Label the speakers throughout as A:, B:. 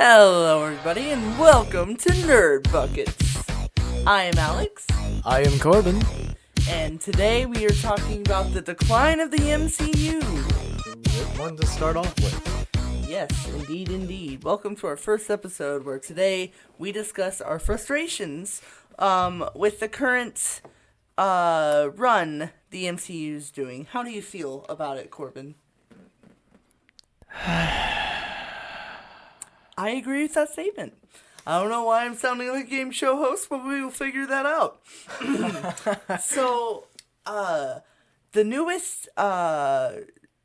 A: Hello, everybody, and welcome to Nerd Buckets. I am Alex,
B: I am Corbin.
A: and today we are talking about the decline of the MCU.
B: Good one to start off with.
A: Yes, indeed, indeed. Welcome to our first episode, where today we discuss our frustrations with the current run the MCU is doing. How do you feel about it, Corbin? I agree with that statement. I don't know why I'm sounding like a game show host, but we will figure that out. So, the newest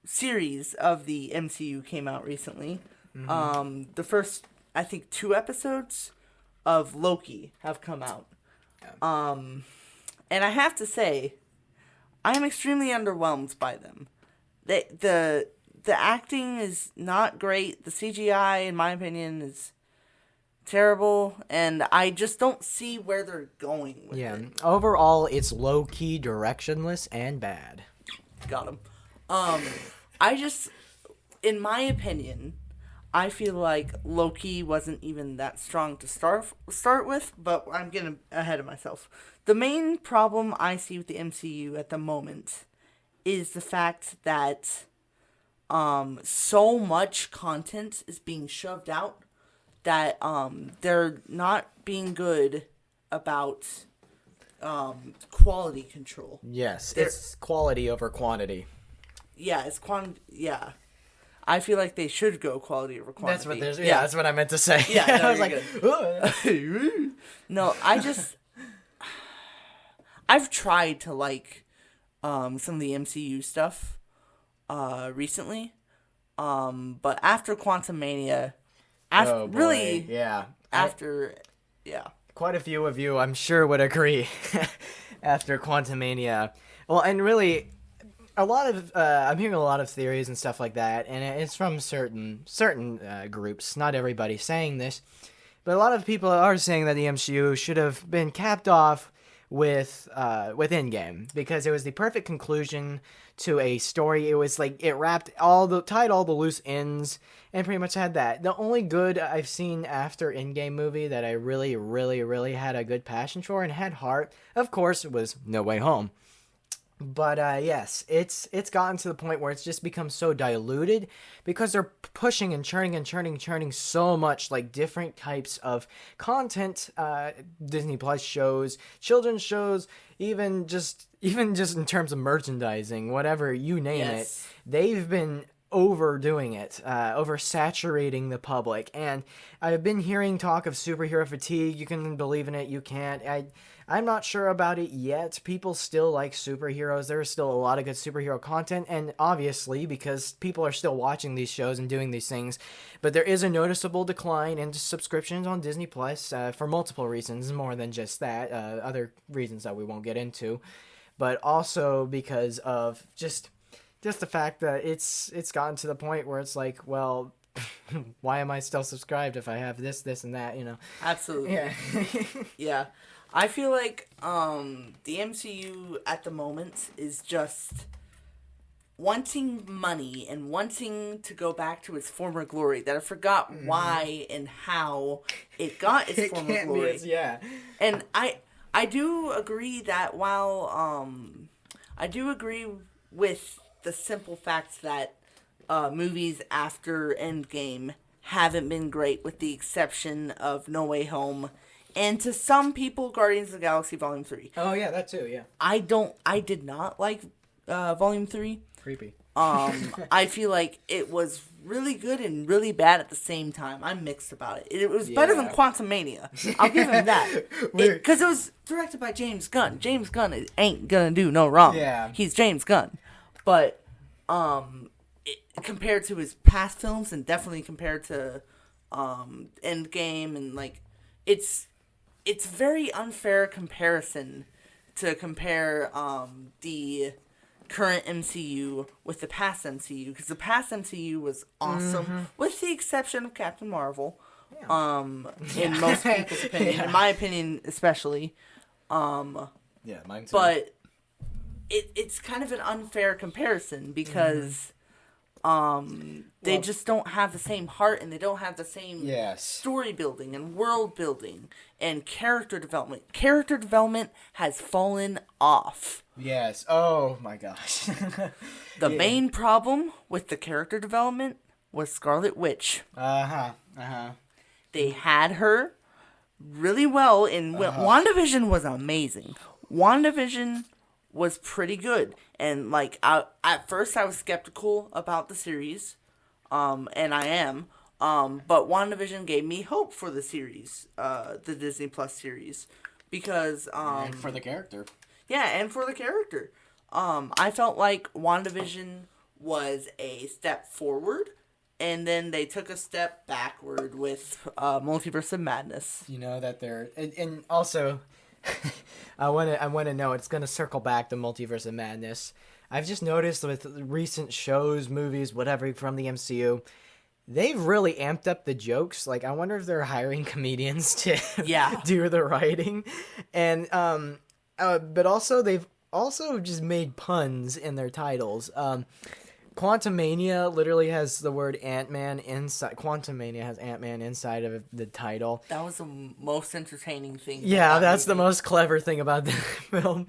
A: series of the MCU came out recently. Mm-hmm. The first, I think, 2 episodes of Loki have come out. Yeah. And I have to say, I am extremely underwhelmed by them. The acting is not great. The CGI, in my opinion, is terrible, and I just don't see where they're going with it.
B: Overall, it's low-key, directionless, and bad.
A: Got him. In my opinion, I feel like Loki wasn't even that strong to start with, but I'm getting ahead of myself. The main problem I see with the MCU at the moment is the fact that so much content is being shoved out that they're not being good about quality control.
B: Yes, it's quality over quantity.
A: Yeah, it's Yeah. I feel like they should go quality over quantity.
B: That's what I meant to say.
A: Yeah, no,
B: I was like,
A: no, I've tried to like some of the MCU stuff recently, but after Quantumania,
B: quite a few of you, I'm sure, would agree. After Quantumania, well, and really, a lot of I'm hearing a lot of theories and stuff like that, and it's from certain groups. Not everybody saying this, but a lot of people are saying that the MCU should have been capped off with Endgame, because it was the perfect conclusion to a story. It was like it tied all the loose ends and pretty much had that. The only good I've seen after Endgame movie that I really, really, really had a good passion for and had heart, of course, was No Way Home. But yes, it's gotten to the point where it's just become so diluted because they're pushing and churning so much, like, different types of content, Disney Plus shows, children's shows, even just in terms of merchandising, whatever, you name it, they've been overdoing it, oversaturating the public. And I've been hearing talk of superhero fatigue. You can believe in it, you can't. I'm not sure about it yet. People still like superheroes. There's still a lot of good superhero content, and obviously, because people are still watching these shows and doing these things, but there is a noticeable decline in subscriptions on Disney Plus for multiple reasons, more than just that, other reasons that we won't get into, but also because of just the fact that it's gotten to the point where it's like, well, why am I still subscribed if I have this, and that, you know?
A: Absolutely. Yeah. Yeah. I feel like the MCU at the moment is just wanting money and wanting to go back to its former glory. That I forgot why and how it got its former glory. And I do agree that while I do agree with the simple fact that movies after Endgame haven't been great, with the exception of No Way Home. And to some people, Guardians of the Galaxy Volume 3.
B: Oh, yeah, that too, yeah.
A: I did not like Volume 3.
B: Creepy.
A: I feel like it was really good and really bad at the same time. I'm mixed about it. It was better than Quantumania. I'll give him that. Because it was directed by James Gunn. James Gunn ain't gonna do no wrong.
B: Yeah.
A: He's James Gunn. But compared to his past films, and definitely compared to Endgame, and like, it's very unfair comparison to compare the current MCU with the past MCU, because the past MCU was awesome, with the exception of Captain Marvel. In most people's opinion, in my opinion especially.
B: Mine too.
A: But it's kind of an unfair comparison, because They just don't have the same heart, and they don't have the same story building and world building and character development. Character development has fallen off.
B: Yes. Oh my gosh.
A: The main problem with the character development was Scarlet Witch. They had her really well in WandaVision was amazing. WandaVision was pretty good, and like at first I was skeptical about the series, and I am, but WandaVision gave me hope for the series, the Disney Plus series, because
B: and for the character.
A: Yeah, and for the character. I felt like WandaVision was a step forward, and then they took a step backward with Multiverse of Madness.
B: You know that they're and also I want to know, it's going to circle back to Multiverse of Madness. I've just noticed with recent shows, movies, whatever from the MCU, they've really amped up the jokes. Like, I wonder if they're hiring comedians to do the writing. And but also they've also just made puns in their titles. Quantumania literally has the word Ant-Man inside. Quantumania has Ant-Man inside of the title.
A: That was the most entertaining thing.
B: Yeah, that's the most clever thing about the film.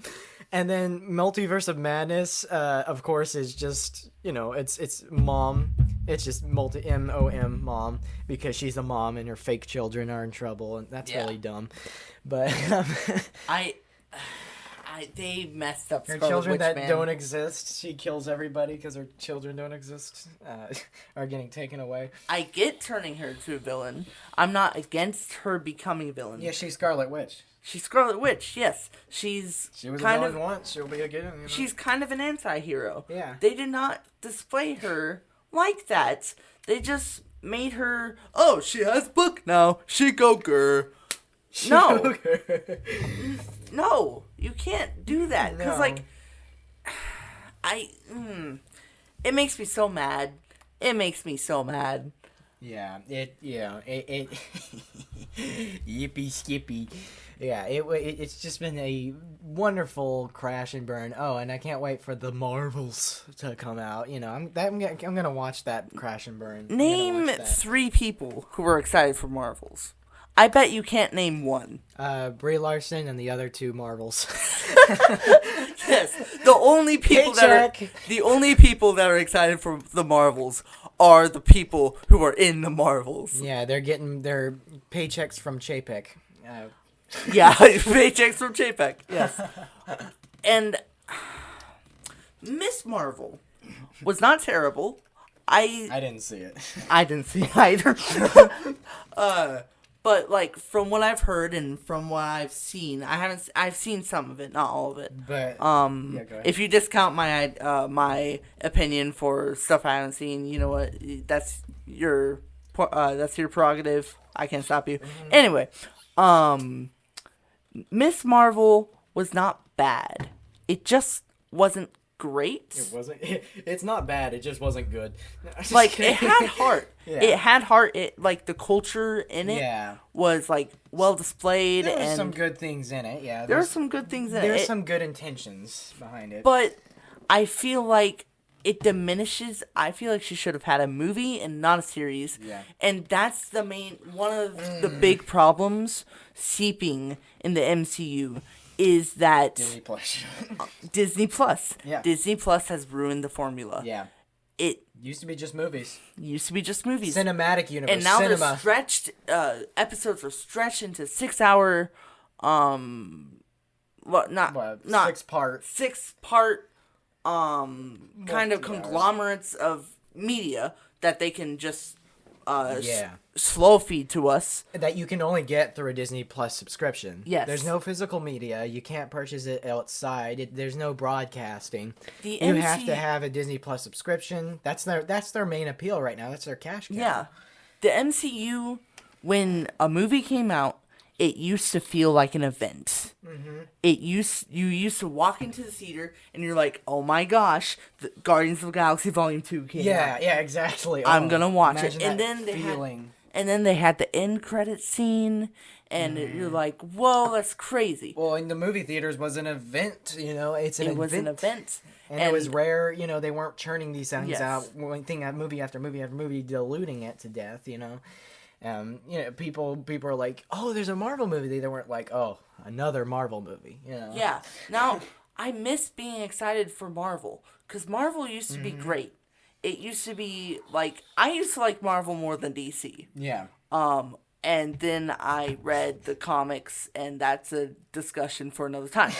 B: And then Multiverse of Madness, of course, is just, it's mom. It's just M-O-M, mom, because she's a mom and her fake children are in trouble, and that's really dumb. But
A: they messed up
B: her
A: Scarlet
B: children
A: Witch,
B: that
A: man.
B: don't exist. She kills everybody because her children don't exist, are getting taken away.
A: I get turning her to a villain. I'm not against her becoming a villain.
B: Yeah, she's Scarlet Witch.
A: She's Scarlet Witch, yes. She was
B: kind a villain once. She'll be again.
A: She's kind of an anti-hero.
B: Yeah.
A: They did not display her like that. They just made her, she has book now. She go girl. No. No, you can't do that. Because, it makes me so mad. It makes me so mad.
B: Yeah, it yippee skippy. Yeah, it's just been a wonderful crash and burn. Oh, and I can't wait for the Marvels to come out. I'm gonna watch that crash and burn.
A: Name 3 people who are excited for Marvels. I bet you can't name one.
B: Brie Larson and the other 2 Marvels.
A: Yes, the only people that are excited for the Marvels are the people who are in the Marvels.
B: Yeah, they're getting their paychecks from Chapek.
A: Yeah, paychecks from Chapek. Yes, and Miss Marvel was not terrible. I
B: didn't see it.
A: I didn't see it either. But from what I've heard and from what I've seen, I've seen some of it, not all of it.
B: But go ahead.
A: If you discount my opinion for stuff I haven't seen, you know what? That's your prerogative. I can't stop you. Mm-hmm. Anyway, Miss Marvel was not bad. It just wasn't great.
B: It wasn't. It's not bad. It just wasn't good.
A: It had heart. Yeah. It had heart. The culture in it was well displayed.
B: There were some good things in it. Yeah,
A: there were some good things in it.
B: There's some good intentions behind it.
A: But I feel like it diminishes. I feel like she should have had a movie and not a series.
B: Yeah.
A: And that's one of the big problems seeping in the MCU. Is that Disney Plus. Yeah. Disney Plus has ruined the formula.
B: Yeah.
A: It
B: used to be just movies.
A: Cinematic
B: universe.
A: And now they're stretched, episodes are stretched into 6-hour, 6-part, kind of conglomerates of media that they can just slow feed to us.
B: That you can only get through a Disney Plus subscription.
A: Yes.
B: There's no physical media. You can't purchase it outside. There's no broadcasting. You have to have a Disney Plus subscription. That's their main appeal right now. That's their cash cow.
A: Yeah. The MCU, when a movie came out, it used to feel like an event. Mm-hmm. You used to walk into the theater and you're like, oh my gosh, the Guardians of the Galaxy Volume 2 came out.
B: Yeah, exactly.
A: I'm gonna watch it. And then and then they had the end credit scene, and you're like, whoa, that's crazy.
B: Well, in the movie theaters was an event,
A: It was an event.
B: And it was rare, they weren't churning these things out, movie after movie after movie, diluting it to death, people are like, oh, there's a Marvel movie. They weren't like, oh, another Marvel movie,
A: Yeah. Now, I miss being excited for Marvel, because Marvel used to be great. It used to be, I used to like Marvel more than DC.
B: Yeah.
A: And then I read the comics, and that's a discussion for another time.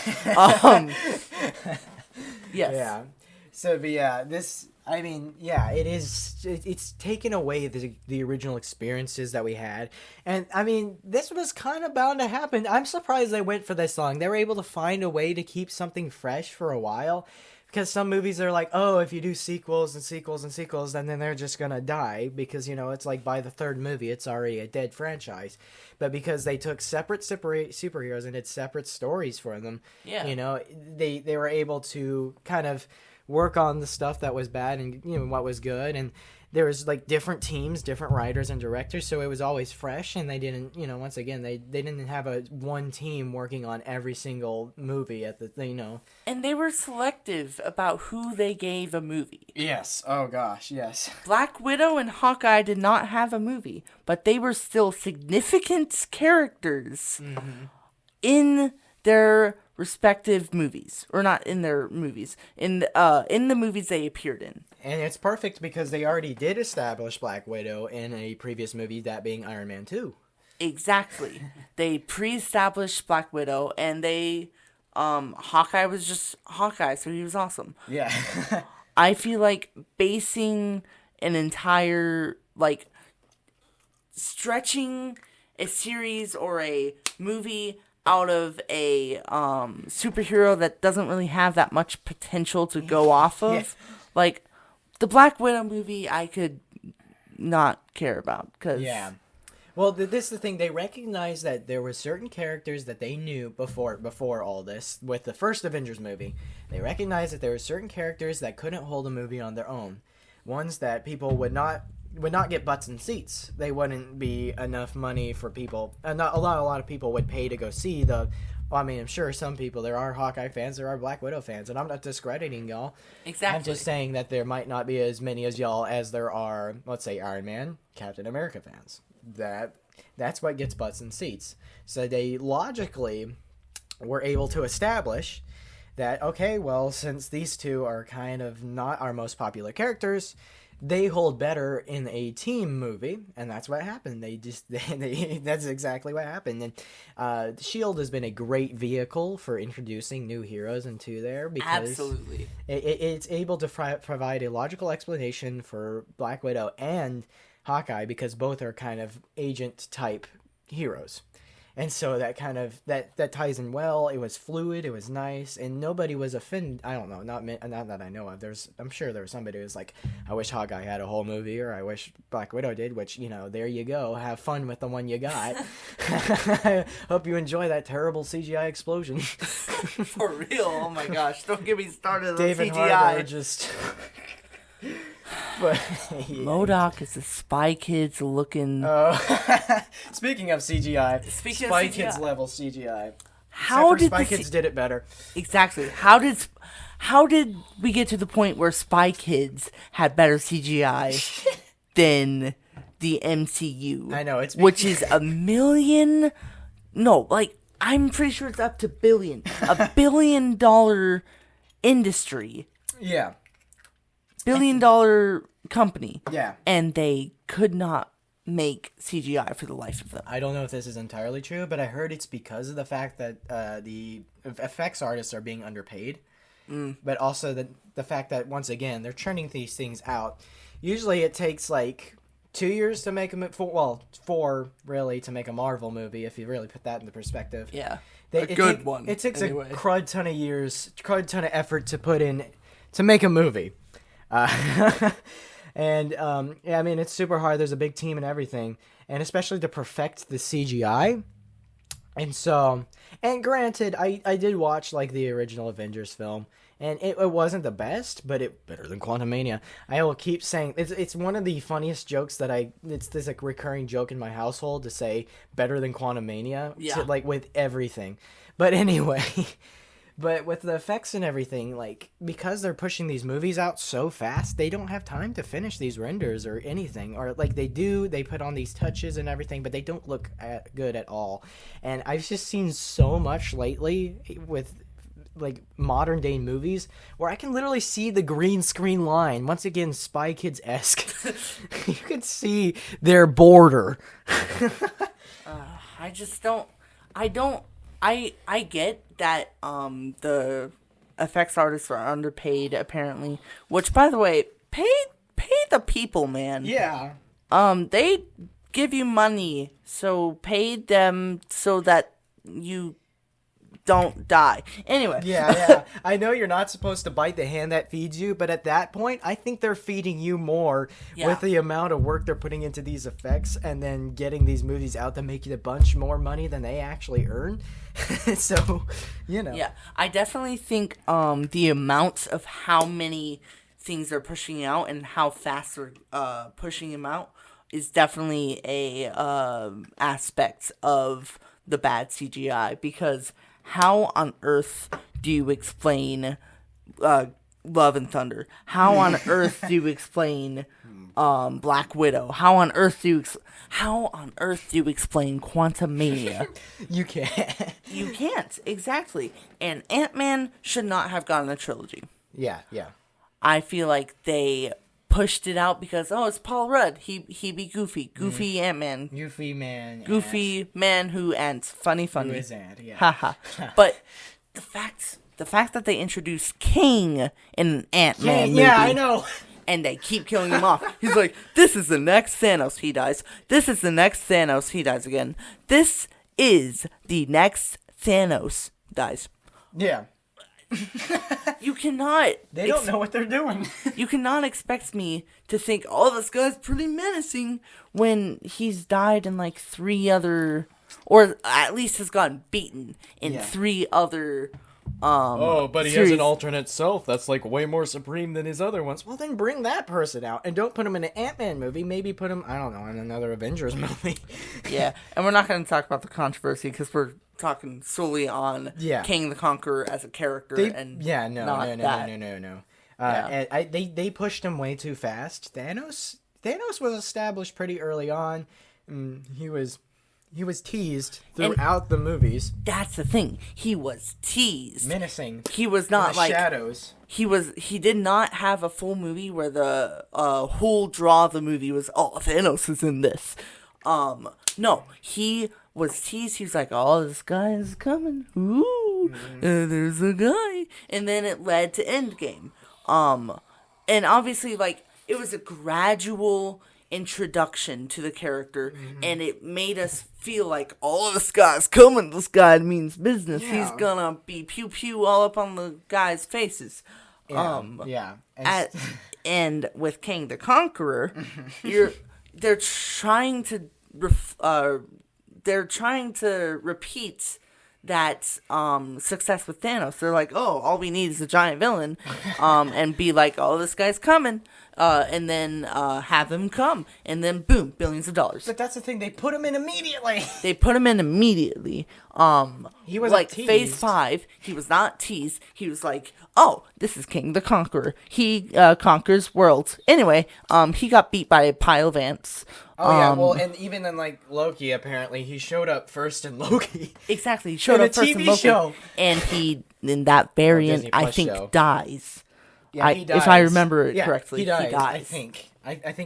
A: Yes.
B: Yeah. So, but yeah, it is. It's taken away the original experiences that we had, and this was kind of bound to happen. I'm surprised they went for this long. They were able to find a way to keep something fresh for a while, because some movies are like, oh, if you do sequels and sequels and sequels, then they're just gonna die, because it's like by the third movie it's already a dead franchise. But because they took separate superheroes and did separate stories for them, they were able to kind of work on the stuff that was bad and what was good, and there was different teams, different writers and directors, so it was always fresh, and they didn't once again they didn't have a one team working on every single movie at the
A: and they were selective about who they gave a movie.
B: Yes. Oh gosh, yes.
A: Black Widow and Hawkeye did not have a movie, but they were still significant characters in their respective movies, or not in their movies, in the movies they appeared in.
B: And it's perfect because they already did establish Black Widow in a previous movie, that being Iron Man 2.
A: Exactly. They pre-established Black Widow, and they Hawkeye was just Hawkeye, so he was awesome.
B: Yeah.
A: I feel like basing an entire stretching a series or a movie out of a superhero that doesn't really have that much potential to go off of. Yeah. The Black Widow movie, I could not care about.
B: Yeah. Well, this is the thing. They recognized that there were certain characters that they knew before all this. With the first Avengers movie, they recognized that there were certain characters that couldn't hold a movie on their own. Ones that people would not get butts and seats. They wouldn't be enough money for people. Not a lot of people would pay to go see the. Well, I'm sure some people. There are Hawkeye fans. There are Black Widow fans, and I'm not discrediting y'all.
A: Exactly.
B: I'm just saying that there might not be as many as y'all as there are, let's say, Iron Man, Captain America fans. That's what gets butts and seats. So they logically were able to establish that, okay, well, since these two are kind of not our most popular characters, they hold better in a team movie, and that's what happened. That's exactly what happened. And S.H.I.E.L.D. has been a great vehicle for introducing new heroes into there, because
A: absolutely
B: it's able to provide a logical explanation for Black Widow and Hawkeye, because both are kind of agent type heroes. And so that kind of that ties in well. It was fluid. It was nice, and nobody was offended. I don't know, not that I know of. I'm sure there was somebody who was like, "I wish Hawkeye had a whole movie," or "I wish Black Widow did." Which there you go. Have fun with the one you got. Hope you enjoy that terrible CGI explosion.
A: For real? Oh my gosh! Don't get me started on
B: David
A: CGI.
B: Harbour just. But, yeah.
A: MODOK is a Spy Kids looking.
B: Speaking of CGI, Spy Kids level CGI.
A: How did
B: Spy Kids did it better?
A: Exactly. How did we get to the point where Spy Kids had better CGI than the MCU?
B: I know
A: which is $1 million. No, I'm pretty sure it's up to billion. $1 billion industry.
B: Yeah.
A: $1 billion company.
B: Yeah.
A: And they could not make CGI for the life of them.
B: I don't know if this is entirely true, but I heard it's because of the fact that the effects artists are being underpaid. But also the fact that, once again, they're churning these things out. Usually it takes 2 years to make a four really to make a Marvel movie, if you really put that into perspective.
A: Yeah.
B: A good one. It takes anyway. A crud ton of years, crud ton of effort to put in to make a movie. And it's super hard. There's a big team and everything, and especially to perfect the CGI. And so, and granted, I did watch the original Avengers film, And it wasn't the best, but it better than Quantumania. I will keep saying it's one of the funniest jokes it's this like recurring joke in my household to say better than Quantumania.
A: Yeah.
B: To, like with everything. But anyway, but with the effects and everything, like because they're pushing these movies out so fast, they don't have time to finish these renders or anything. Or like they put on these touches and everything, but they don't look good at all. And I've just seen so much lately with like modern day movies where I can literally see the green screen line. Once again, Spy Kids-esque. You can see their border.
A: I just don't. I get that the effects artists are underpaid apparently, which by the way, pay the people, man.
B: Yeah.
A: They give you money, so pay them so that you don't die. Anyway.
B: Yeah. I know you're not supposed to bite the hand that feeds you, but at that point, I think they're feeding you more with the amount of work they're putting into these effects and then getting these movies out to make you a bunch more money than they actually earn. So, you know.
A: Yeah, I definitely think the amount of how many things they're pushing out and how fast they're pushing them out is definitely a aspect of the bad CGI, because how on earth do you explain Love and Thunder? How on earth do you explain Black Widow? How on earth do you explain Quantumania?
B: You can't.
A: You can't, exactly. And Ant-Man should not have gotten a trilogy.
B: Yeah.
A: I feel like they pushed it out because, it's Paul Rudd. He be Goofy. Goofy Ant-Man.
B: Goofy man.
A: Goofy man who ants. Funny.
B: Who is Ant, yeah.
A: Haha. But the fact that they introduced King in an Ant-Man movie.
B: Yeah, I know.
A: And they keep killing him off. He's like, this is the next Thanos, he dies. This is the next Thanos, he dies again. This is the next Thanos, dies.
B: Yeah.
A: You cannot...
B: They don't know what they're doing.
A: You cannot expect me to think, this guy's pretty menacing, when he's died in like 3 other... Or at least has gotten beaten in 3 other...
B: but he
A: series.
B: has an alternate self that's like way more supreme than his other ones. Well, then bring that person out and don't put him in an Ant-Man movie. Maybe put him, I don't know, in another Avengers movie.
A: Yeah, and we're not going to talk about the controversy because we're talking solely on King the Conqueror as a character. No.
B: And they pushed him way too fast. Thanos was established pretty early on. He was teased throughout the movies.
A: That's the thing. He was teased.
B: Menacing.
A: He was not like
B: shadows.
A: He did not have a full movie where the whole draw of the movie was, Thanos is in this. No, he was teased. He was like, this guy is coming. Ooh, there's a guy. And then it led to Endgame. And obviously, like, it was a gradual introduction to the character, and it made us feel like, this guy's coming. This guy means business. Yeah. He's gonna be pew pew all up on the guys' faces. And with King the Conqueror, they're trying to repeat that success with Thanos. They're like, all we need is a giant villain, and be like, this guy's coming, and then have him come, and then boom, billions of dollars.
B: But that's the thing, they put him in immediately. He was
A: like
B: teased.
A: Phase 5. He was not teased. He was like, this is King the Conqueror. He conquers worlds. Anyway, he got beat by a pile of ants.
B: And even in like Loki, apparently he showed up first in Loki.
A: Exactly, he showed up first in Loki,
B: show.
A: And he in that variant, I think, dies.
B: Yeah, he dies.
A: If I remember it correctly,
B: he dies. I think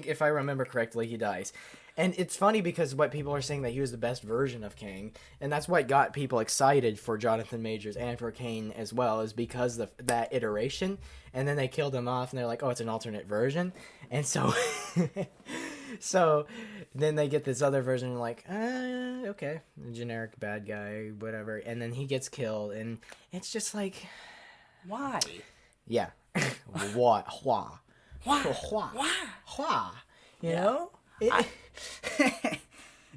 B: if I remember correctly, he dies. And it's funny because what people are saying that he was the best version of Kang, and that's what got people excited for Jonathan Majors and for Kang as well, is because of that iteration. And then they killed him off, and they're like, it's an alternate version. And so, so then they get this other version, and like, okay, generic bad guy, whatever. And then he gets killed, and it's just like,
A: why?
B: Yeah, what? Why? You know.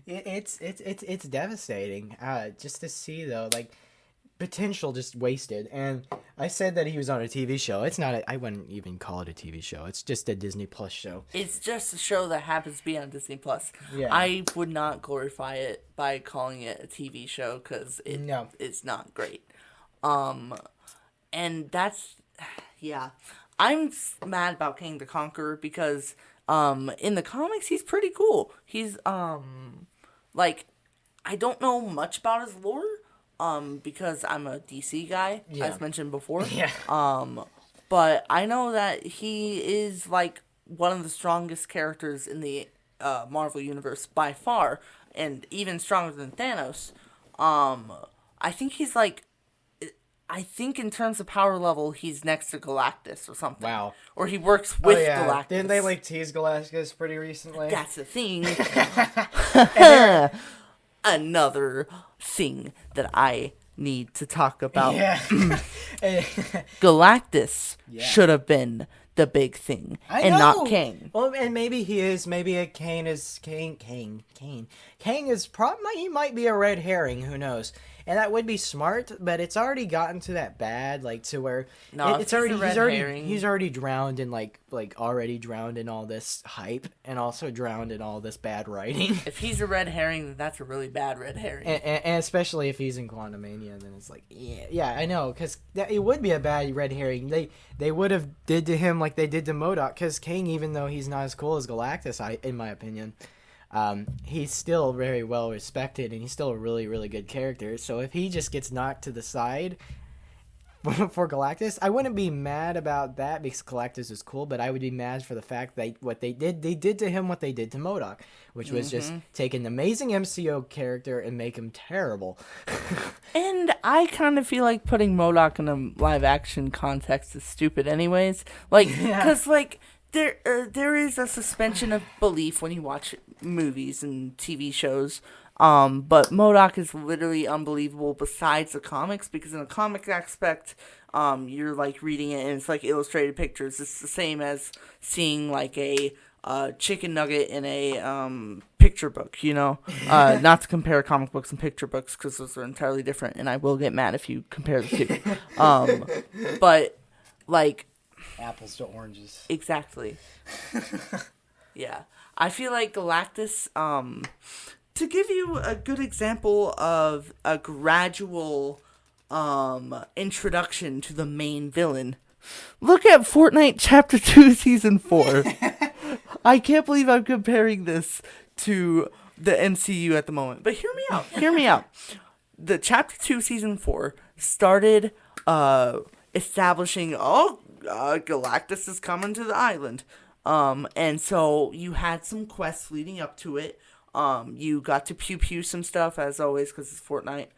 B: It's devastating just to see though, like, potential just wasted. And I said that he was on a TV show. It's not. I wouldn't even call it a TV show. It's just a Disney Plus show.
A: It's just a show that happens to be on Disney Plus.
B: Yeah.
A: I would not glorify it by calling it a TV show because it's not great. And that's, yeah. I'm mad about King the Conqueror because in the comics he's pretty cool. He's like, I don't know much about his lore because I'm a DC guy, as mentioned before.
B: Yeah.
A: But I know that he is like one of the strongest characters in the Marvel universe by far, and even stronger than Thanos. I think he's like, I think in terms of power level, he's next to Galactus or something.
B: Wow.
A: Or he works with Galactus.
B: Didn't they like tease Galactus pretty recently?
A: That's the thing. Another thing that I need to talk about.
B: Yeah.
A: Galactus should have been the big thing not Kang.
B: Well, and maybe he is. Maybe Kang is Kang is probably, he might be a red herring. Who knows? And that would be smart, but it's already gotten to that bad, like to where it's already he's already drowned in already drowned in all this hype and also drowned in all this bad writing.
A: If he's a red herring, then that's a really bad red herring.
B: And especially if he's in Quantumania, then it's like, yeah, I know, because it would be a bad red herring. They would have did to him like they did to MODOK, because Kang, even though he's not as cool as Galactus, in my opinion, he's still very well respected, and he's still a really, really good character. So if he just gets knocked to the side for Galactus, I wouldn't be mad about that because Galactus is cool, but I would be mad for the fact that they did to him what they did to MODOK, which was just take an amazing MCU character and make him terrible.
A: And I kind of feel like putting MODOK in a live action context is stupid anyways. Because there is a suspension of belief when you watch movies and TV shows. But MODOK is literally unbelievable besides the comics, because in the comic aspect, you're like reading it and it's like illustrated pictures. It's the same as seeing like a chicken nugget in a picture book, you know? Not to compare comic books and picture books, because those are entirely different, and I will get mad if you compare the two. But like,
B: apples to oranges.
A: Exactly. Yeah. I feel like Galactus, to give you a good example of a gradual introduction to the main villain, look at Fortnite Chapter 2 Season 4. I can't believe I'm comparing this to the MCU at the moment. But hear me out. The Chapter 2 Season 4 started establishing, Galactus is coming to the island. And so you had some quests leading up to it. You got to pew some stuff, as always, because it's Fortnite.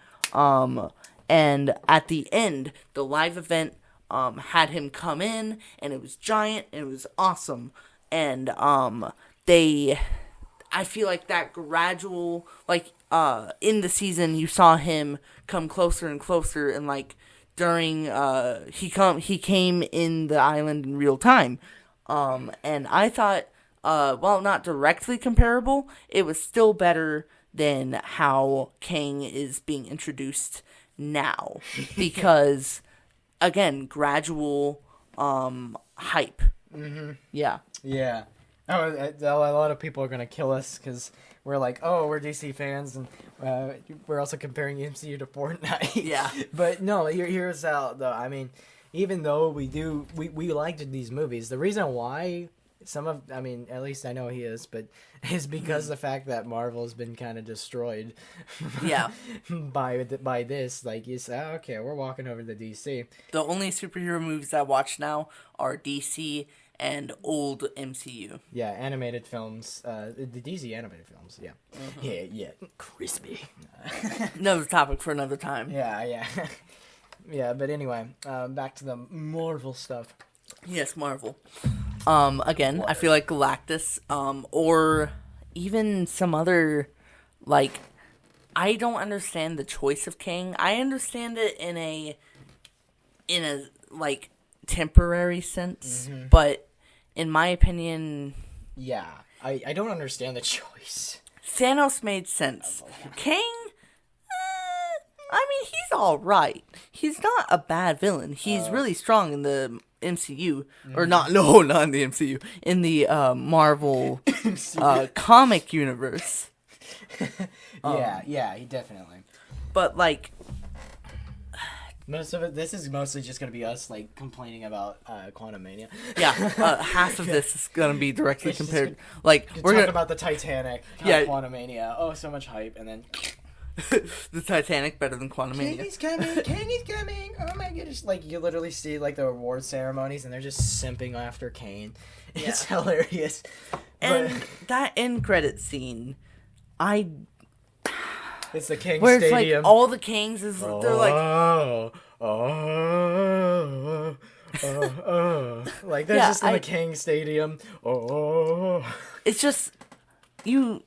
A: And at the end, the live event had him come in, and it was giant, and it was awesome. And I feel like that gradual, in the season, you saw him come closer and closer, and during he came in the island in real time. And I thought, while not directly comparable, it was still better than how Kang is being introduced now. Because, again, gradual hype.
B: Mm-hmm.
A: Yeah.
B: Yeah. Oh, a lot of people are going to kill us because we're like, oh, we're DC fans, and we're also comparing MCU to Fortnite.
A: Yeah.
B: But no, here's how, though. I mean, even though we liked these movies, the reason why at least I know he is, but is because the fact that Marvel's been kind of destroyed.
A: Yeah.
B: by this, you say, okay, we're walking over to DC.
A: The only superhero movies I watch now are DC and old MCU.
B: Yeah, animated films. The DC animated films, yeah. Mm-hmm. Yeah. Crispy.
A: Another topic for another time.
B: Yeah. Yeah, but anyway, back to the Marvel stuff.
A: Yes, Marvel. Again, I feel like Galactus, or even some other, I don't understand the choice of Kang. I understand it in a temporary sense, mm-hmm. But in my opinion...
B: Yeah, I don't understand the choice.
A: Thanos made sense. Kang... I mean, he's all right. He's not a bad villain. He's really strong in the MCU, or not? No, not in the MCU. In the Marvel comic universe.
B: Yeah, he definitely.
A: But like,
B: most of it. This is mostly just gonna be us like complaining about Quantumania.
A: yeah, half of this is gonna be directly
B: It's just
A: compared. Like
B: We're
A: we're
B: talking
A: gonna
B: about the Titanic,
A: Yeah.
B: Quantumania. Oh, so much hype, and then
A: the Titanic better than Quantumania.
B: King is coming, King is coming. Oh my goodness! Like you literally see like the award ceremonies, and they're just simping after Kane.
A: Yeah.
B: It's hilarious.
A: And
B: But
A: that end credit scene,
B: it's the King
A: where it's
B: Stadium.
A: like all the kings is they're like
B: like they're
A: Yeah,
B: just in the King Stadium.
A: it's just you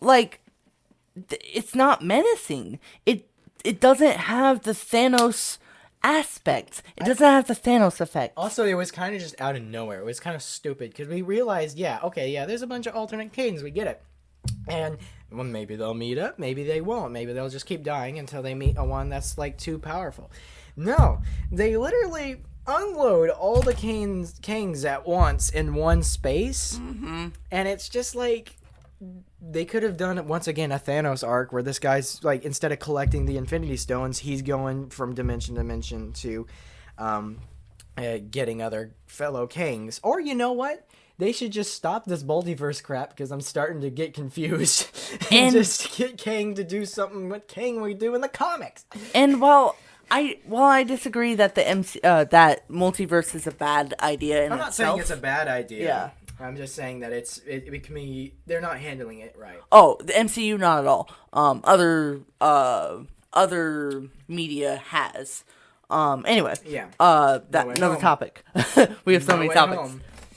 A: like it's not menacing. It doesn't have the Thanos aspect. It doesn't have the Thanos effect.
B: Also, it was kind of just out of nowhere. It was kind of stupid because we realized, there's a bunch of alternate kings. We get it. And well, maybe they'll meet up. Maybe they won't. Maybe they'll just keep dying until they meet a one that's like too powerful. No, they literally unload all the kings at once in one space. Mm-hmm. And it's just like they could have done once again a Thanos arc where this guy's like instead of collecting the Infinity Stones, he's going from dimension to dimension to getting other fellow kings. Or you know what? They should just stop this multiverse crap because I'm starting to get confused and just get Kang to do something what Kang would do in the comics.
A: And while I disagree that the that multiverse is a bad idea in
B: I'm not
A: itself,
B: saying it's a bad idea.
A: Yeah.
B: I'm just saying that it can be they're not handling it right.
A: Oh, the MCU not at all. Other media has. Anyway.
B: Yeah.
A: Another topic. We have so many topics.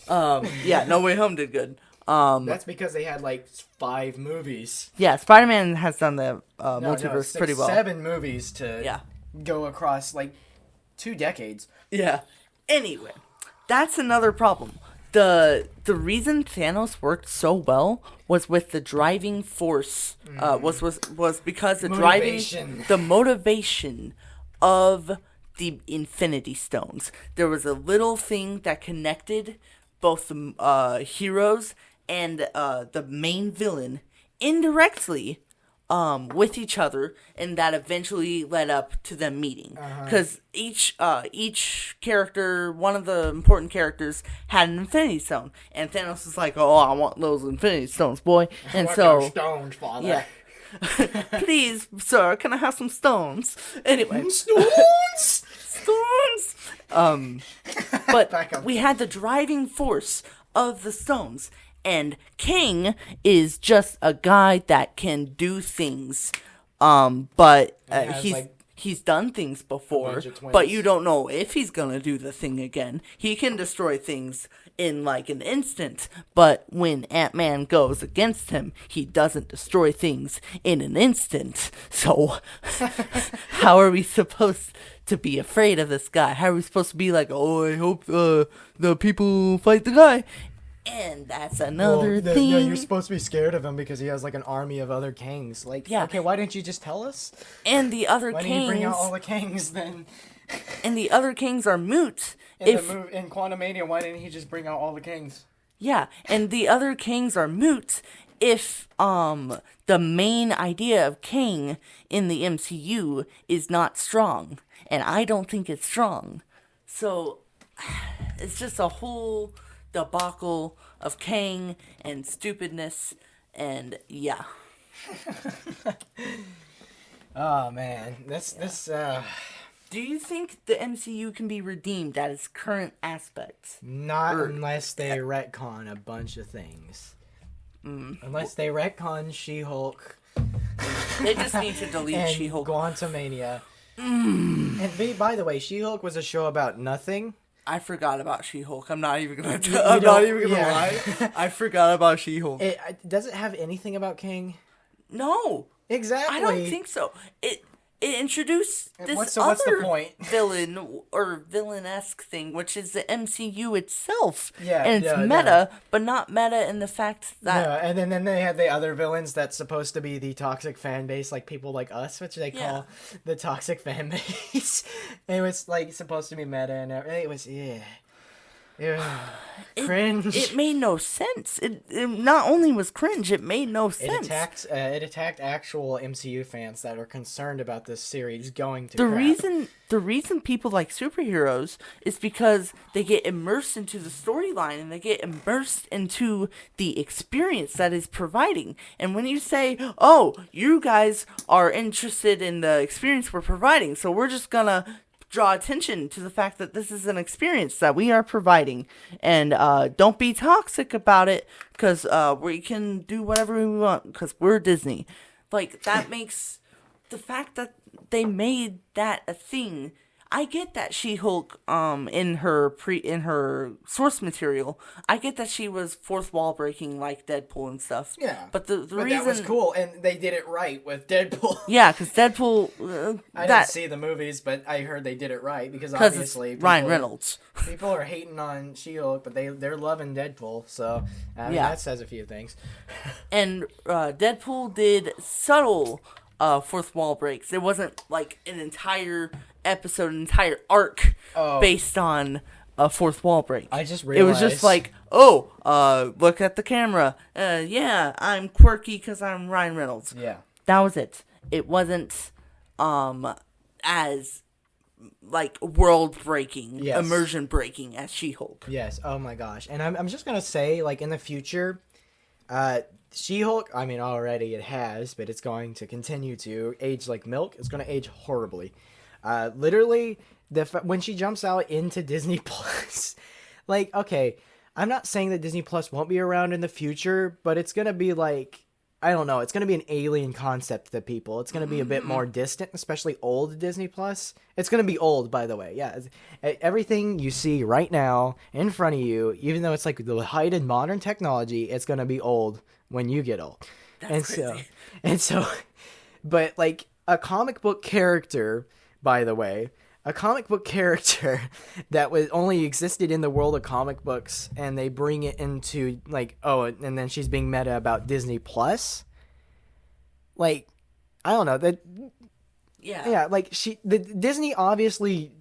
A: No Way Home did good.
B: That's because they had like 5 movies.
A: Yeah, Spider-Man has done the multiverse pretty well.
B: 7 movies to go across like 2 decades.
A: Yeah. Anyway, that's another problem. The reason Thanos worked so well was with the driving force. Was because the motivation of the Infinity Stones. There was a little thing that connected both the heroes and the main villain indirectly with each other, and that eventually led up to them meeting. Because each character, one of the important characters, had an Infinity Stone, and Thanos was like, "Oh, I want those Infinity Stones, boy!" And so,
B: stones, father.
A: Yeah. Please, sir, can I have some stones? Anyway,
B: Stones.
A: But we had the driving force of the stones. And King is just a guy that can do things, but he's done things before, but you don't know if he's gonna do the thing again. He can destroy things in like an instant, but when Ant-Man goes against him, he doesn't destroy things in an instant. So, how are we supposed to be afraid of this guy? How are we supposed to be like, oh, I hope the people fight the guy? And that's another thing.
B: No, you're supposed to be scared of him because he has like an army of other kings. Like, okay, why didn't you just tell us?
A: And the other
B: why
A: kings.
B: Why didn't you bring out all the kings then?
A: And the other kings are moot.
B: In Quantumania, why didn't he just bring out all the kings?
A: Yeah, and the other kings are moot if the main idea of King in the MCU is not strong, and I don't think it's strong. So it's just a whole debacle of Kang and stupidness, and yeah.
B: Oh man, this.
A: Do you think the MCU can be redeemed at its current aspects?
B: Not unless they retcon a bunch of things. Unless they retcon She-Hulk.
A: They just need to delete
B: and
A: She-Hulk.
B: Quantumania. And by the way, She-Hulk was a show about nothing.
A: I forgot about She-Hulk. I'm not even gonna lie. I forgot about She-Hulk.
B: Does it have anything about King?
A: No.
B: Exactly.
A: I don't think so. it introduced this
B: what's
A: other
B: the point?
A: villain or villain-esque thing, which is the MCU itself.
B: Yeah,
A: and it's meta, but not meta in the fact that...
B: No, and then they have the other villains that's supposed to be the toxic fan base, like people like us, which they call the toxic fan base. It was, like, supposed to be meta, and it was, cringe.
A: It made no sense. It not only was cringe, it made no sense.
B: It attacked actual MCU fans that are concerned about this series going to
A: The reason people like superheroes is because they get immersed into the storyline and they get immersed into the experience that is providing. And when you say, "Oh, you guys are interested in the experience we're providing, so we're just gonna draw attention to the fact that this is an experience that we are providing, and don't be toxic about it, because we can do whatever we want because we're Disney." Like, that makes the fact that they made that a thing. I get that She-Hulk, in her source material, I get that she was fourth wall breaking like Deadpool and stuff.
B: Yeah,
A: but the reason
B: that was cool, and they did it right with Deadpool.
A: Yeah, because Deadpool.
B: I didn't see the movies, but I heard they did it right because obviously
A: it's Ryan Reynolds.
B: People are hating on She-Hulk, but they're loving Deadpool. So that says a few things.
A: And Deadpool did subtle fourth wall breaks. It wasn't like an entire episode, an entire arc based on a fourth wall break.
B: I just realized.
A: It was just like, look at the camera. Yeah, I'm quirky because I'm Ryan Reynolds.
B: Yeah.
A: That was it. It wasn't as like world breaking, immersion breaking as She-Hulk.
B: Yes. Oh my gosh. And I'm just gonna say, like, in the future, She-Hulk, I mean, already it has, but it's going to continue to age like milk. It's going to age horribly. Literally, when she jumps out into Disney Plus, like, okay, I'm not saying that Disney Plus won't be around in the future, but it's going to be like, I don't know, it's going to be an alien concept to people. It's going to be a bit more distant, especially old Disney Plus. It's going to be old, by the way. Yeah, everything you see right now in front of you, even though it's like the height of modern technology, it's going to be old when you get old.
A: That's crazy.
B: But like a comic book character, by the way, a comic book character that was only existed in the world of comic books, and they bring it into like, and then she's being meta about Disney Plus. Like, I don't know that. Yeah. Like Disney obviously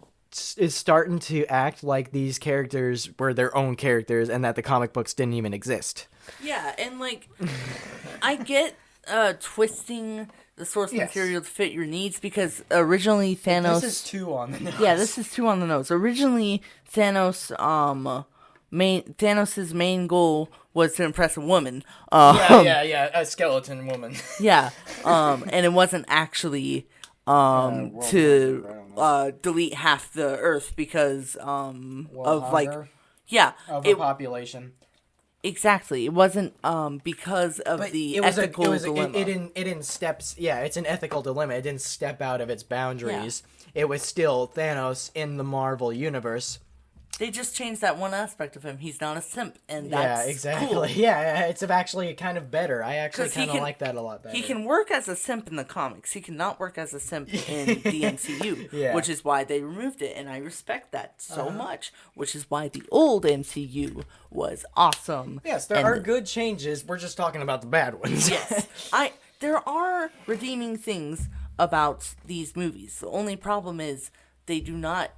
B: is starting to act like these characters were their own characters, and that the comic books didn't even exist.
A: Yeah, and like, I get twisting the source material to fit your needs, because originally Thanos...
B: This is 2 on the nose.
A: Yeah, this is 2 on the nose. Originally, Thanos's main goal was to impress a woman.
B: A skeleton woman.
A: Yeah, and it wasn't actually to delete half the Earth because of like... Yeah.
B: Overpopulation.
A: Exactly. It wasn't because of the ethical dilemma.
B: It in steps. Yeah, it's an ethical dilemma. It didn't step out of its boundaries. Yeah. It was still Thanos in the Marvel universe.
A: They just changed that one aspect of him. He's not a simp, and that's cool.
B: Yeah, it's actually kind of better. I actually kind of like that a lot better.
A: He can work as a simp in the comics. He cannot work as a simp in the MCU, which is why they removed it, and I respect that so much, which is why the old MCU was awesome.
B: Yes, there are good changes. We're just talking about the bad ones.
A: Yes. There are redeeming things about these movies. The only problem is they do not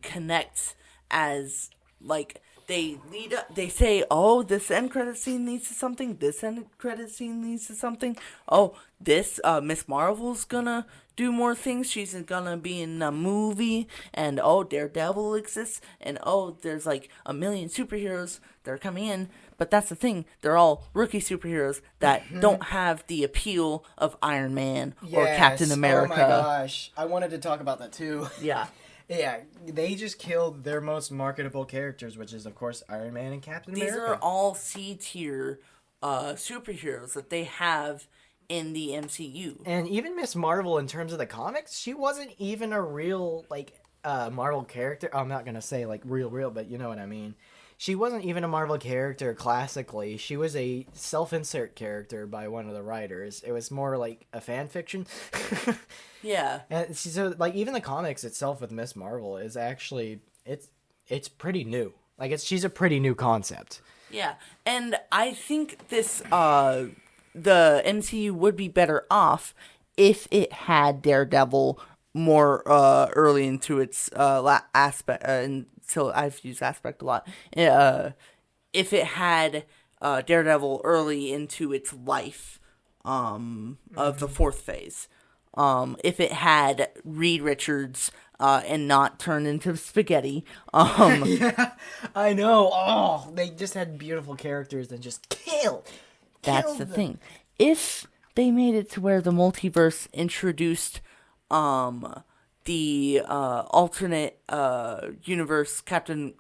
A: connect as, like, they lead up, they say, oh, this end credit scene leads to something, this end credit scene leads to something, oh, this Miss Marvel's gonna do more things, she's gonna be in a movie, and oh, Daredevil exists, and oh, there's like a million superheroes that are coming in. But that's the thing, they're all rookie superheroes that don't have the appeal of Iron Man or Captain America.
B: Oh my gosh, I wanted to talk about that too.
A: Yeah.
B: Yeah, they just killed their most marketable characters, which is, of course, Iron Man and Captain America.
A: These are all C-tier superheroes that they have in the MCU.
B: And even Miss Marvel, in terms of the comics, she wasn't even a real, like, Marvel character. I'm not going to say, like, real, but you know what I mean. she wasn't even a Marvel character classically. She was a self-insert character by one of the writers. It was more like a fan fiction.
A: Yeah.
B: And so, like, even the comics itself with Miss Marvel is actually it's pretty new. Like, she's a pretty new concept.
A: Yeah, and I think the MCU would be better off if it had Daredevil more early into its aspect. Until I've used aspect a lot. If it had Daredevil early into its life of the fourth phase. If it had Reed Richards and not turned into spaghetti.
B: Yeah, I know. Oh, they just had beautiful characters and just killed.
A: That's the thing. If they made it to where the multiverse introduced the alternate universe Captain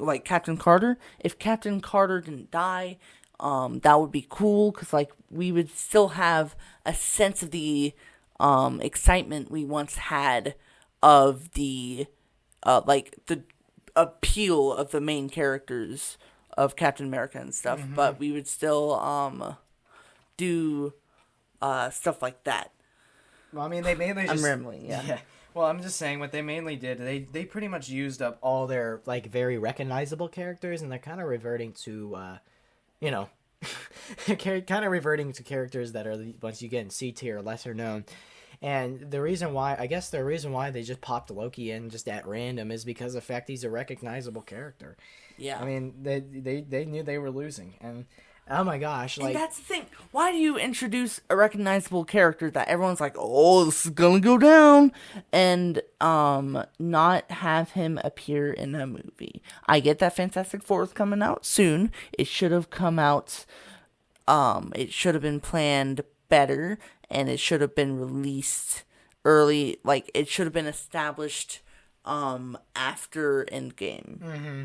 A: Carter, if Captain Carter didn't die, that would be cool, because like we would still have a sense of the excitement we once had of the the appeal of the main characters of Captain America and stuff, but we would still do stuff like that.
B: Well, I mean, they mainly just...
A: I'm rambling, yeah.
B: Well, I'm just saying what they mainly did, they pretty much used up all their, like, very recognizable characters, and they're kind of reverting to, kind of reverting to characters that are, once you get in C tier, lesser known. And the reason why they just popped Loki in just at random is because of the fact he's a recognizable character.
A: Yeah.
B: I mean, they knew they were losing, and oh my gosh, like...
A: And that's the thing. Why do you introduce a recognizable character that everyone's like, oh, this is gonna go down, and not have him appear in a movie? I get that Fantastic Four is coming out soon. It should have come out, it should have been planned better, and it should have been released early. Like, it should have been established after Endgame.
B: Mm-hmm.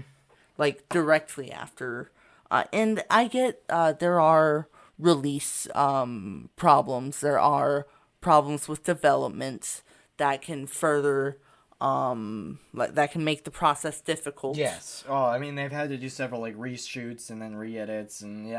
A: Like, directly after. And I get there are release problems. There are problems with development that can further, that can make the process difficult.
B: Yes. Oh, I mean, they've had to do several, like, reshoots and then re-edits and you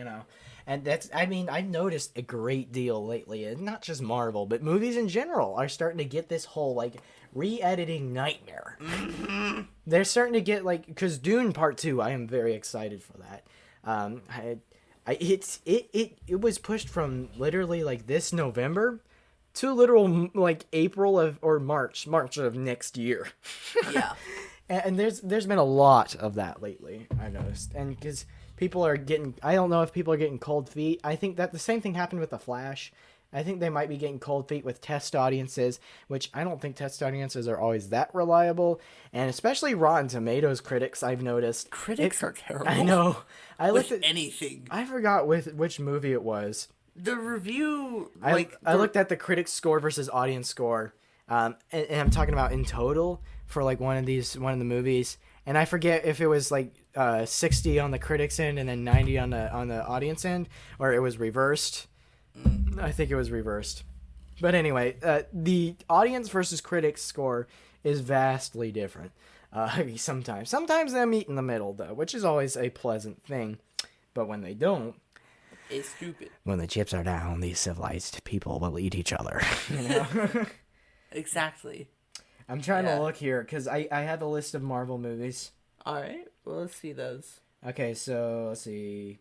B: know. And that's, I mean, I've noticed a great deal lately, and not just Marvel, but movies in general are starting to get this whole, like, re-editing nightmare. Mm-hmm. They're starting to get, like, because Dune Part 2, I am very excited for that. It was pushed from literally, like, this November to literal, like, April or March of next year.
A: Yeah.
B: And there's been a lot of that lately, I've noticed. And because people are getting... I don't know if people are getting cold feet. I think that the same thing happened with The Flash. I think they might be getting cold feet with test audiences, which I don't think test audiences are always that reliable. And especially Rotten Tomatoes critics, I've noticed.
A: Critics are terrible.
B: I know. I
A: with
B: looked at
A: anything.
B: I forgot which movie it was.
A: The review...
B: I looked at the critics score versus audience score. And I'm talking about in total for like one of the movies. And I forget if it was like 60 on the critics end and then 90 on the audience end, or it was reversed. I think it was reversed. But anyway, the audience versus critics score is vastly different. Sometimes they meet in the middle though, which is always a pleasant thing. But when they don't,
A: it's stupid.
B: When the chips are down, these civilized people will eat each other. You know?
A: Exactly.
B: I'm trying to look here because I have a list of Marvel movies.
A: All right, well, let's see those.
B: Okay, so let's see.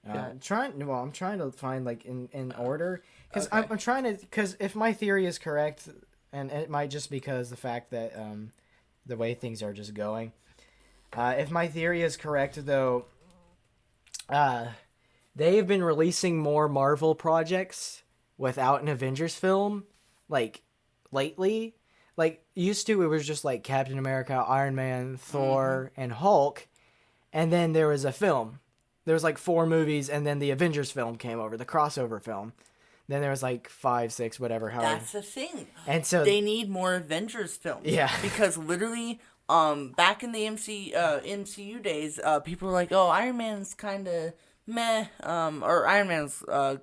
B: I'm trying to find like in order because I'm trying to, because if my theory is correct, and it might just because the fact that the way things are just going. If my theory is correct, though, they have been releasing more Marvel projects without an Avengers film, like, lately. Like, used to, it was just, like, Captain America, Iron Man, Thor, and Hulk, and then there was a film. There was, like, 4 movies, and then the Avengers film came over, the crossover film. Then there was, like, 5, 6, whatever, however.
A: That's the thing.
B: And so...
A: They need more Avengers films.
B: Yeah.
A: Because literally, back in the MCU days, people were like, oh, Iron Man's kind of meh, or Iron Man's a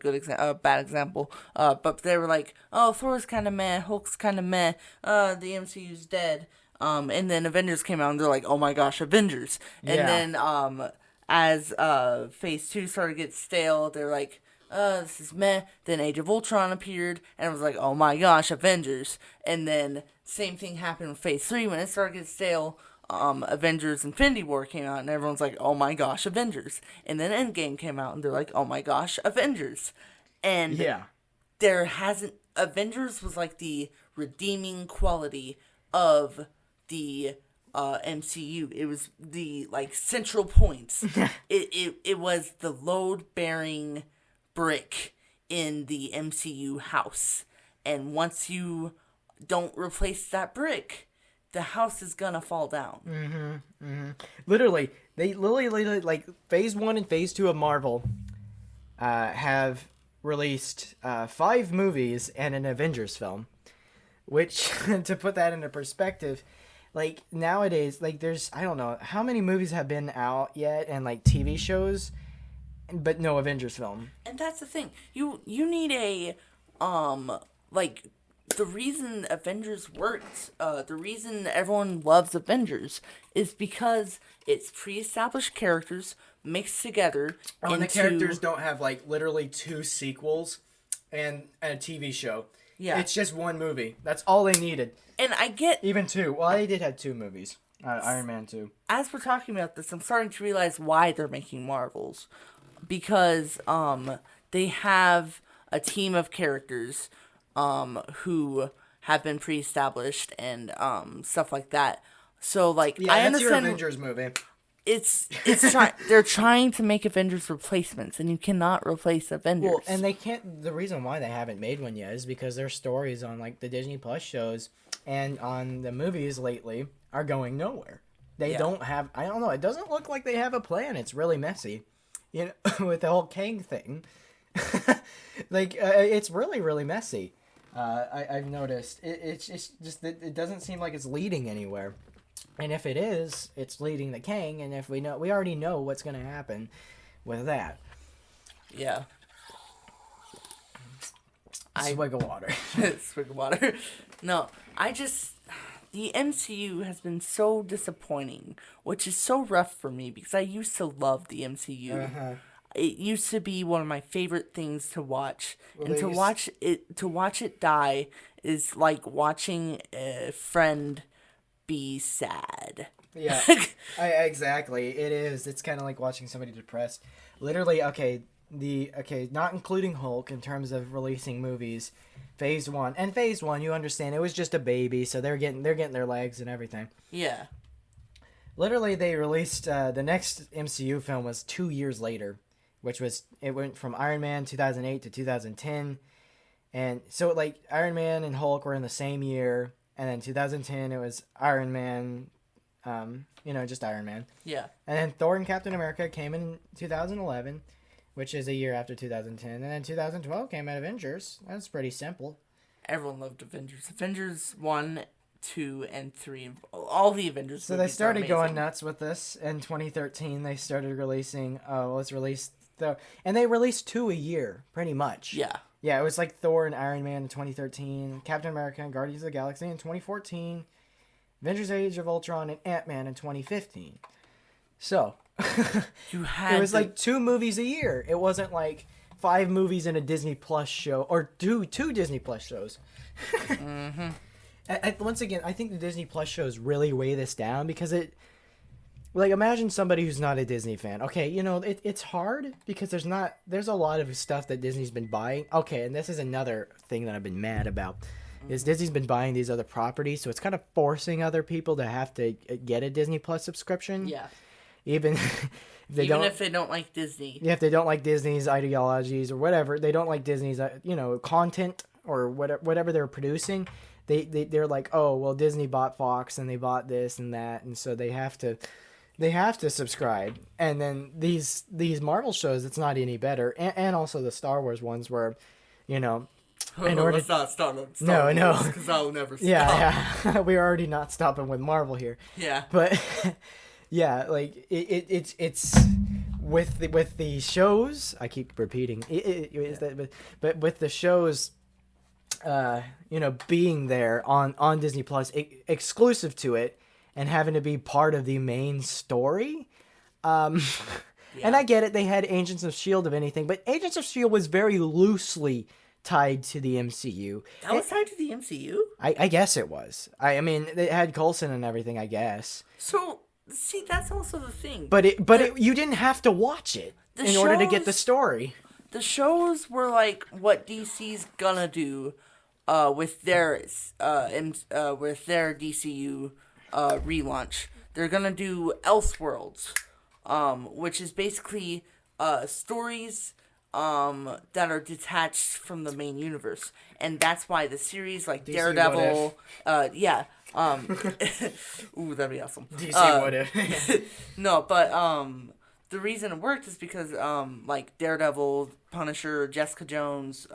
A: bad example, but they were like, oh, Thor's kind of meh, Hulk's kind of meh, the MCU's dead, And then Avengers came out and they're like, oh my gosh, Avengers. And then as Phase 2 started to get stale, they're like, this is meh. Then Age of Ultron appeared, and it was like, oh my gosh, Avengers. And then same thing happened with Phase 3 when it started to get stale. Avengers Infinity War came out, and everyone's like, oh my gosh, Avengers. And then Endgame came out, and they're like, oh my gosh, Avengers. And there hasn't... Avengers was like the redeeming quality of the MCU. It was the, like, central points. it was the load-bearing brick in the MCU house. And once you don't replace that brick, the house is gonna fall down.
B: Literally, like, Phase 1 and Phase 2 of Marvel have released 5 movies and an Avengers film. Which, to put that into perspective, like, nowadays, like, there's, I don't know, how many movies have been out yet, and, like, TV shows, but no Avengers film.
A: And that's the thing. You need a, like, the reason Avengers works, the reason everyone loves Avengers is because it's pre-established characters mixed together.
B: And the characters don't have, like, literally 2 sequels and a TV show. Yeah. It's just one movie. That's all they needed.
A: And I get...
B: Even 2. Well, they did have 2 movies. Iron Man 2.
A: As we're talking about this, I'm starting to realize why they're making Marvels. Because, they have a team of characters, who have been pre-established and, stuff like that. So, like, I understand...
B: your Avengers movie.
A: They're trying to make Avengers replacements, and you cannot replace Avengers.
B: Well, and they can't. The reason why they haven't made one yet is because their stories on, like, the Disney Plus shows and on the movies lately are going nowhere. They don't have. I don't know. It doesn't look like they have a plan. It's really messy, you know, with the whole Kang thing. Like, it's really, really messy. I've noticed. It's just that it doesn't seem like it's leading anywhere. And if it is, it's leading to Kang, and if we already know what's going to happen with that.
A: Yeah.
B: Swig of water.
A: Swig of water. No, the MCU has been so disappointing, which is so rough for me, because I used to love the MCU. It used to be one of my favorite things to watch. Well, and to watch it die is like watching a friend be sad.
B: Yeah, exactly. It is. It's kind of like watching somebody depressed. Literally, not including Hulk in terms of releasing movies. Phase 1, you understand, it was just a baby, so they're getting their legs and everything.
A: Yeah.
B: Literally, they released the next MCU film was 2 years later, it went from Iron Man 2008 to 2010, and so, like, Iron Man and Hulk were in the same year. And then 2010, it was Iron Man, just Iron Man.
A: Yeah.
B: And then Thor and Captain America came in 2011, which is a year after 2010. And then 2012 came out Avengers. That's pretty simple.
A: Everyone loved Avengers. Avengers 1, 2, and 3. All the Avengers.
B: So they started going nuts with this. In 2013, they started releasing, and they released 2 a year, pretty much.
A: Yeah.
B: Yeah, it was like Thor and Iron Man in 2013, Captain America and Guardians of the Galaxy in 2014, Avengers Age of Ultron and Ant-Man in 2015. So, it was like 2 movies a year. It wasn't like 5 movies in a Disney Plus show, or two Disney Plus shows. Once again, I think the Disney Plus shows really weigh this down because it... Like, imagine somebody who's not a Disney fan. Okay, it's hard because there's a lot of stuff that Disney's been buying. Okay, and this is another thing that I've been mad about, is Disney's been buying these other properties, so it's kind of forcing other people to have to get a Disney Plus subscription.
A: Yeah.
B: Even if they
A: don't like Disney.
B: Yeah, if they don't like Disney's ideologies or whatever, they don't like Disney's, content or whatever they're producing, they're like, oh, well, Disney bought Fox and they bought this and that, and so they have to subscribe. And then these Marvel shows, it's not any better. And also the Star Wars ones where, in order...
A: Let's not start on
B: Star Wars,
A: because I'll never stop.
B: Yeah. We're already not stopping with Marvel here.
A: Yeah.
B: But, yeah, like, it's... With the shows, I keep repeating, but with the shows, being there on Disney Plus, exclusive to it, and having to be part of the main story. And I get it, they had Agents of S.H.I.E.L.D. of anything, but Agents of S.H.I.E.L.D. was very loosely tied to the MCU.
A: That was tied to the MCU?
B: I guess it was. I mean, it had Coulson and everything, I guess.
A: So, see, that's also the thing.
B: But you didn't have to watch it in order to get the story.
A: The shows were like what DC's gonna do with their DCU relaunch. They're gonna do Elseworlds, which is basically stories that are detached from the main universe, and that's why the series like DC Daredevil, ooh, that'd be awesome.
B: DC What If?
A: No, but the reason it worked is because like Daredevil, Punisher, Jessica Jones,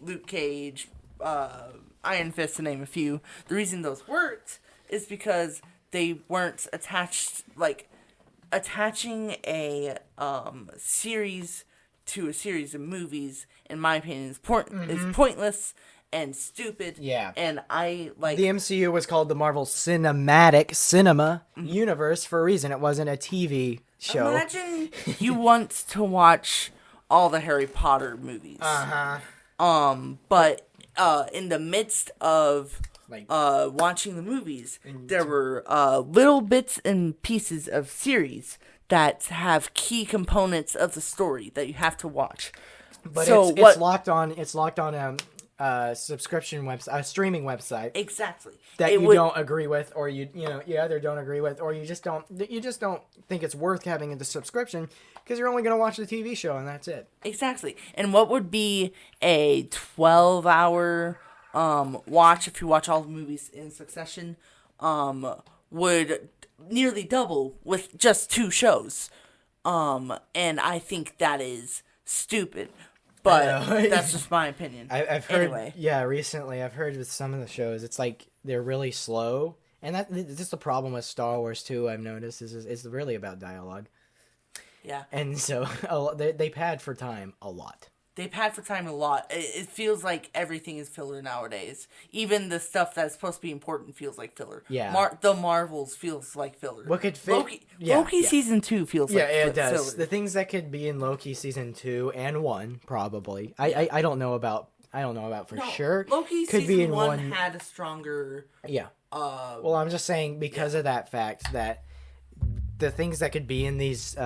A: Luke Cage, Iron Fist, to name a few. The reason those worked is because they weren't attaching a series to a series of movies, in my opinion, is pointless and stupid.
B: Yeah.
A: And I like...
B: The MCU was called the Marvel Cinematic Universe for a reason. It wasn't a TV show.
A: Imagine you want to watch all the Harry Potter movies. But in the midst of watching the movies, there were little bits and pieces of series that have key components of the story that you have to watch.
B: But so it's locked on. It's locked on a subscription website, a streaming website.
A: Exactly.
B: That you don't agree with, or you either don't agree with, or you just don't think it's worth having the subscription because you're only going to watch the TV show and that's it.
A: Exactly. And what would be a 12-hour watch if you watch all the movies in succession would nearly double with just 2 shows. And I think that is stupid. But that's just my opinion.
B: I've heard, recently I've heard with some of the shows, it's like they're really slow. And this is the problem with Star Wars too, I've noticed, is it's really about dialogue.
A: Yeah.
B: And so they pad for time a lot.
A: They pad for time a lot. It feels like everything is filler nowadays. Even the stuff that's supposed to be important feels like filler.
B: Yeah.
A: The Marvels feels like filler.
B: What could fit?
A: Loki season 2 feels like filler.
B: Yeah, it does. Filler. The things that could be in Loki season 2 and 1, probably. I don't know about for sure.
A: Loki
B: could
A: season
B: be in
A: 1 had a stronger...
B: Yeah. Well, I'm just saying because of that fact that the things that could be in these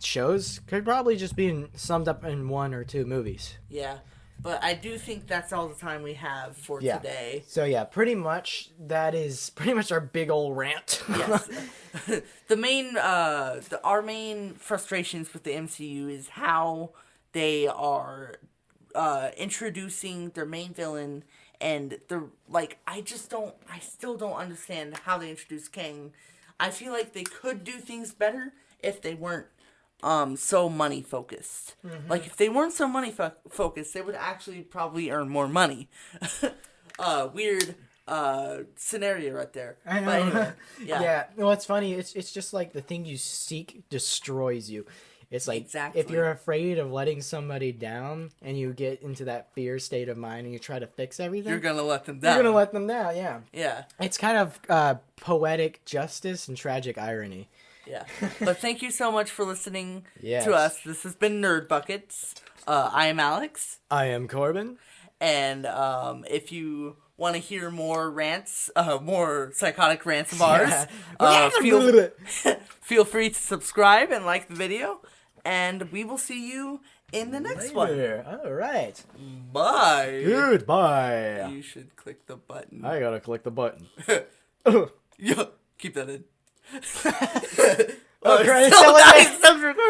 B: shows could probably just be summed up in 1 or 2 movies.
A: Yeah, but I do think that's all the time we have for today.
B: So yeah, pretty much that is pretty much our big old rant.
A: Yes. Our main frustrations with the MCU is how they are introducing their main villain, and I still don't understand how they introduced Kang. I feel like they could do things better if they weren't so money focused. Mm-hmm. Like if they weren't so money focused, they would actually probably earn more money. Weird scenario right there.
B: I know.
A: But anyway,
B: yeah. Well, it's funny. It's just like the thing you seek destroys you. It's like if you're afraid of letting somebody down and you get into that fear state of mind and you try to fix everything,
A: you're going to let them down.
B: You're going to let them down, yeah.
A: Yeah.
B: It's kind of poetic justice and tragic irony.
A: Yeah. But thank you so much for listening to us. This has been Nerd Buckets. I am Alex.
B: I am Corbin.
A: And if you want to hear more rants, more psychotic rants of ours, feel free to subscribe and like the video. And we will see you in the next one.
B: All right.
A: Bye.
B: Goodbye.
A: You should click the button.
B: I gotta click the button.
A: Yeah, keep that in.
B: Oh, Christ.